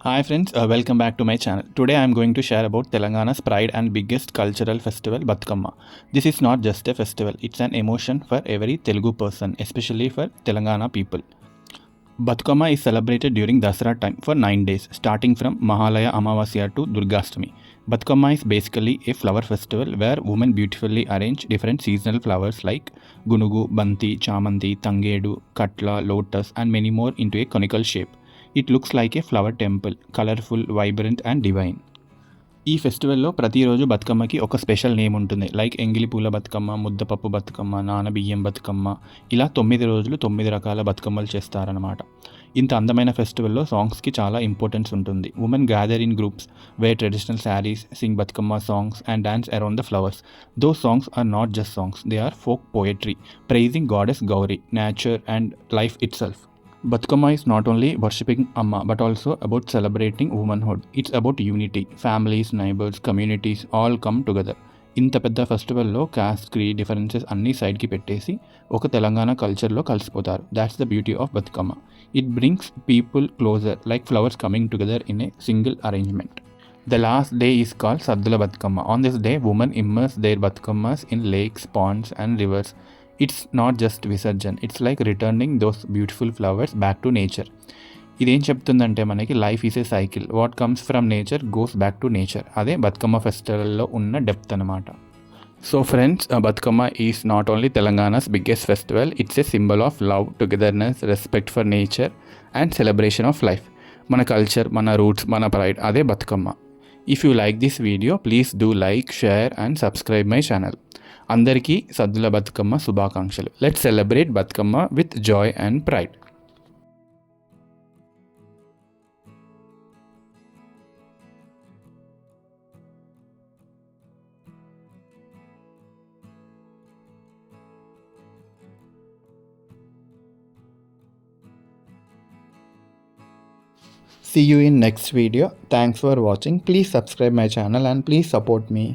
Hi friends, welcome back to my channel. Today I am going to share about Telangana's pride and biggest cultural festival, Bathukamma. This is not just a festival, it's an emotion for every Telugu person, especially for Telangana people. Bathukamma is celebrated during Dasara time for 9 days, starting from Mahalaya Amavasya to Durgastami. Bathukamma is basically a flower festival where women beautifully arrange different seasonal flowers like Gunugu, Banti, Chamanti, Tangedu, Katla, Lotus, and many more into a conical shape. It looks like a flower temple, colorful, vibrant, and divine. ఈ ఫెస్టివల్‌లో ప్రతిరోజు బతుకమ్మకి ఒక special name ఉంటుంది. Like ఎంగిలి పూల బతుకమ్మ, ముద్దపప్పు బతుకమ్మ, నానబియ్యం బతుకమ్మ ఇలా 9 రోజులు 9 రకాల బతుకమ్మలు చేస్తారనమాట. ఇంత అందమైన ఫెస్టివల్‌లో సాంగ్స్‌కి చాలా ఇంపార్టెన్స్ ఉంటుంది. Women gather in groups, where traditional saris, sing Bathukamma songs and dance around the flowers. Those songs are not just songs, they are folk poetry, praising goddess Gauri, nature and life itself. Bathukamma is not only worshipping Amma but also about celebrating womanhood. It's about unity. Families, neighbors, communities all come together. ఇంత పెద్ద ఫెస్టివల్లో cost creed differences అన్నీ సైడ్కి పెట్టేసి ఒక తెలంగాణ కల్చర్లో కలిసిపోతారు. That's the beauty of Bathukamma. It brings people closer like flowers coming together in a single arrangement. The last day is called Saddula Bathukamma. On this day, women immerse their Bathukammas in lakes, ponds and rivers. It's not just visarjan, it's like returning those beautiful flowers back to nature. ఇదేం చెప్తుందంటే మనకి life is a cycle, what comes from nature goes back to nature. అదే బతుకమ్మ ఫెస్టివల్లో ఉన్న depth అనమాట. So friends, Bathukamma is not only Telangana's biggest festival, it's a symbol of love, togetherness, respect for nature and celebration of life. మన culture, మన roots, మన pride, అదే Bathukamma. If you like this video please do like, share and subscribe my channel. అందరికీ సద్దుల బతుకమ్మ శుభాకాంక్షలు. Let's celebrate Bathukamma with Joy and pride. See you in next video. Thanks for watching. Please subscribe my channel and please support me.